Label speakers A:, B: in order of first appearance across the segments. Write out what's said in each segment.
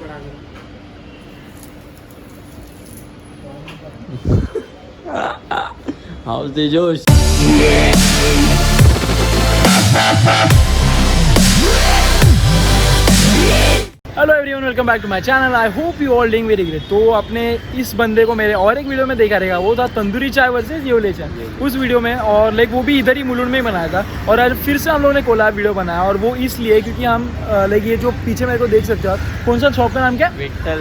A: पकड़ा करो।
B: How's the जोश। Hello everyone, welcome back to my channel. I hope you all doing very great. तो आपने इस बंदे को मेरे और एक वीडियो में देखा रहेगा, वो था तंदूरी चाय वर्सेस योले चाय उस वीडियो में, और लाइक वो भी इधर ही मुलुंड में ही बनाया था। और आज फिर से हम लोगों ने कोलैब वीडियो बनाया, और वो इसलिए क्योंकि हम लाइक ये जो पीछे मेरे को देख सकते हो आप, कौन सा शॉप का नाम क्या?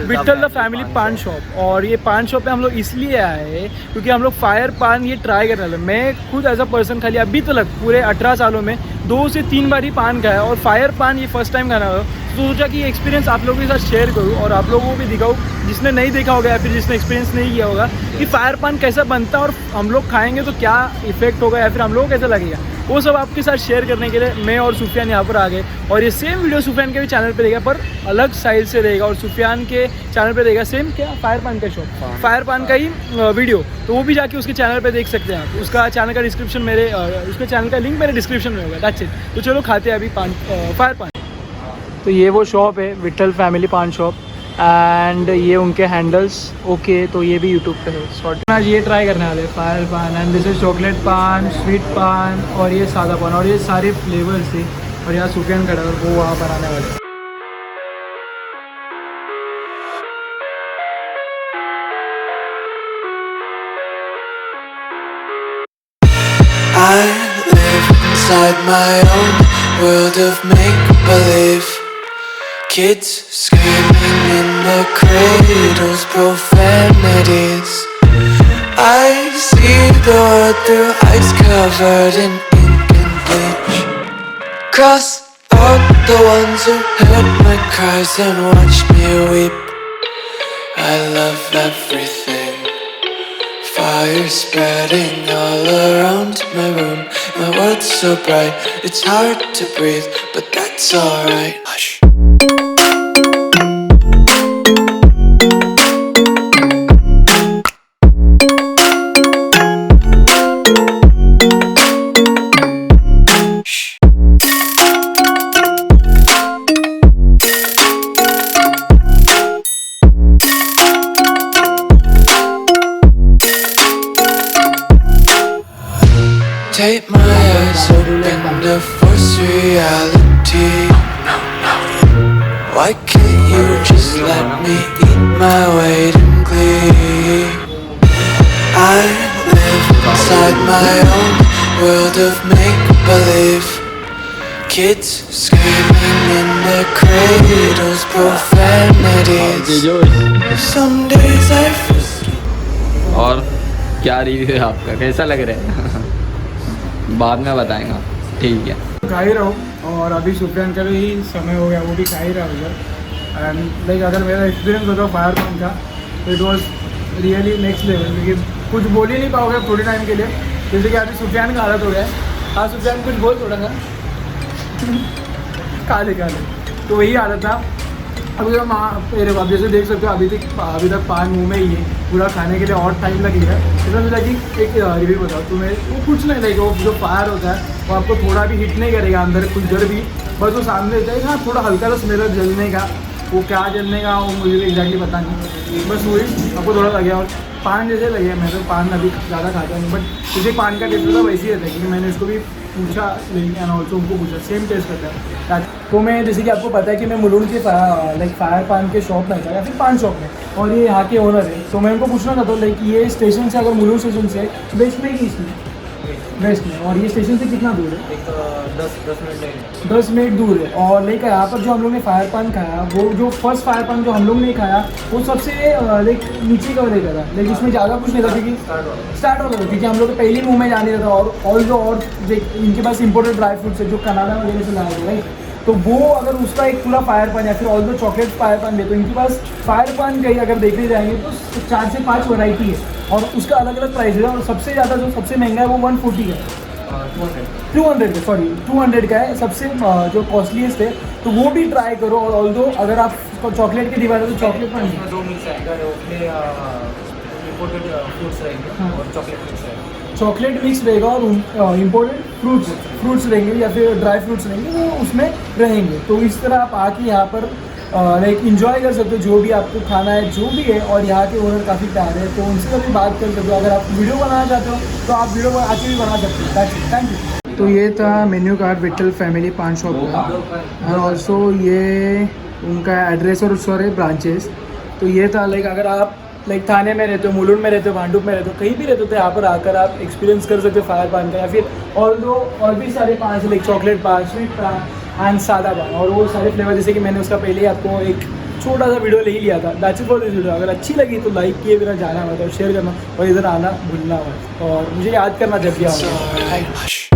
B: विट्ठल द फैमिली पान शॉप। और ये पान शॉप पे हम लोग इसलिए आए क्योंकि हम लोग फायर पान ये ट्राई करने वाले। मैं खुद एज अ पर्सन खाली अभी तक पूरे 18 सालों में 2 से 3 बार ही पान खाया, और फायर पान ये फर्स्ट टाइम खाना हो। तो सोचा कि एक्सपीरियंस आप लोगों के साथ शेयर करूं और आप लोगों को भी दिखाऊं, जिसने नहीं देखा होगा या फिर जिसने एक्सपीरियंस नहीं किया होगा, कि फायर पान कैसा बनता है और हम लोग खाएंगे तो क्या इफेक्ट होगा या फिर हम लोगों को कैसा लगेगा। वो सब आपके साथ शेयर करने के लिए मैं और सुफियान यहाँ पर आ गए। और ये सेम वीडियो सुफियान के भी चैनल पे रहेगा, पर अलग साइड से रहेगा, और सुफियान के चैनल पे रहेगा सेम क्या फायर पान का शॉप, फायर पान का ही वीडियो। तो वो भी जाके उसके चैनल पे देख सकते हैं आप। उसका चैनल का डिस्क्रिप्शन मेरे उसके चैनल का लिंक मेरे डिस्क्रिप्शन में होगा। That's it. तो चलो खाते हैं अभी फायर पान। तो ये वो शॉप है, विट्ठल फैमिली पान शॉप, एंड ये उनके हैंडल्स। ओके, तो ये भी यूट्यूब पे है। सॉर्ट आज ये ट्राई करने वाले फायर पान, एंड दिस इज चॉकलेट पान, स्वीट पान, और ये सादा पान, और ये सारे फ्लेवर्स थे। और यहाँ सुफियान खड़ा है और वो वहाँ बनाने वाले।
C: I live inside my own world of make-believe. Kids screaming in the cradles, profanities. I see the world through ice covered in ink and bleach. Cross out the ones who heard my cries and watched me weep. I love everything. Fire spreading all around my room. My world's so bright, it's hard to breathe, but that's alright. Hush. Take my eyes open to force reality. Why can't you just let me eat my weight in glee? I live inside my own world of make-believe. Kids screaming in their cradles, profanities. Some days I feel.
B: और क्या review है आपका, कैसा लग रहा है? बाद में बताएंगा, ठीक है।
A: खा ही रहो, और अभी सुफियान का भी समय हो गया, वो भी खा ही रहा उधर। एंड लाइक अगर मेरा एक्सपीरियंस होता फायर पान का, तो it was really next level. लेकिन कुछ बोल ही नहीं पाओगे थोड़े टाइम के लिए, जैसे कि अभी सुफियान का हालत हो गया है। हाँ सुफियान, कुछ बोल थोड़ा सा। खा ले। तो वही हालत था अभी। अब जैसे देख सकते हो अभी तक पान मुँह में ही है, पूरा खाने के लिए और टाइम लगेगा। इसमें सोचा कि एक रिव्यू बताओ तुम्हें। वो कुछ नहीं लगेगा, वो जो फायर होता है वो आपको थोड़ा भी हिट नहीं करेगा अंदर, कुछ डर भी, बस वो सामने होता है। हाँ, थोड़ा हल्का सा स्मेल जलने का, वो क्या जलने का वो मुझे एग्जैक्टली पता नहीं, बस वही आपको थोड़ा लगे। और पान जैसे लगे, मैं तो पान अभी ज़्यादा खाता नहीं, बट जैसे पान का टेस्ट होता है वैसे ही रहता है, क्योंकि मैंने इसको भी पूछा, एंड ऑल्सो उनको पूछा, सेम टेस्ट करता है। तो मैं जैसे कि आपको पता है कि मैं मुलुंड के लाइक फायर पान के शॉप में था, या फिर पान शॉप में, और ये यहाँ के ओनर है। तो मैं उनको पूछना था, तो लाइक ये स्टेशन से, अगर मुलुंड स्टेशन से वेस्ट में, वेस्ट में, और ये स्टेशन से कितना दूर है? 10 मिनट दूर है। और लाइक यहाँ पर जो हम लोग ने फायर पान खाया, वो जो फर्स्ट फायर पान जो हम लोग ने खाया, वो सबसे लाइक नीचे का रहेगा था। लेकिन इसमें ज़्यादा कुछ नहीं था, क्योंकि स्टार्ट हो गया था, क्योंकि हम लोग पहले मुँह में जाने था। और इनके पास इम्पोर्टेड ड्राई फ्रूट्स है जो कनाडा वगैरह से लाया गया, राइट। तो वो अगर उसका एक पूरा फायर पान या फिर ऑल दो चॉकलेट फायर पान ले, तो इनके पास फायर पान कहीं अगर देखने जाएंगे तो 4 से 5 वैरायटी है, और उसका अलग अलग प्राइस है। और सबसे ज़्यादा जो सबसे महंगा है वो 140 का है, 200 का है सबसे जो कॉस्टलीस्ट है। तो वो भी ट्राई करो। और ऑल्दो अगर आप चॉकलेट की दीवार है तो चॉकलेट पान 2 मिक्स आएगा, इम्पोर्टेड फ्रूट्स रहेंगे और चॉकलेट मिक्स रहेगा। चॉकलेट मिक्स रहेगा और इम्पोर्टेड फ्रूट्स रहेंगे या फिर ड्राई फ्रूट्स रहेंगे, वो उसमें रहेंगे। तो इस तरह आप आके यहाँ पर लाइक इंजॉय कर सकते हो जो भी आपको खाना है जो भी है। और यहाँ के ओनर काफ़ी प्यारे हैं, तो उनसे कभी बात कर सकते हो। अगर आप वीडियो बनाना चाहते हो तो आप वीडियो आके भी बना सकते हो। Thank you. तो ये था मेन्यू कार्ड विट्ठल फैमिली पान शॉप का, और ऑल्सो ये उनका एड्रेस और सारे ब्रांचेस। तो ये था लाइक अगर आप लाइक थाने में रहते हो, मुलुंड में रहते हो, भांडुप में रहते हो, कहीं भी रहते हो तो यहाँ पर आकर आप एक्सपीरियंस कर सकते हो फायर पान का। या फिर और भी सारे पान से लाइक चॉकलेट पान, स्वीट पान एंड सादा पान, और वो सारे फ्लेवर जैसे कि मैंने उसका पहले ही आपको एक छोटा सा वीडियो ले ही लिया था। That's it for this video. अगर अच्छी लगी तो लाइक किए बिना जाना मत और शेयर करना और इधर आना भूलना मत, और मुझे याद करना जब भी आओ। Thank you.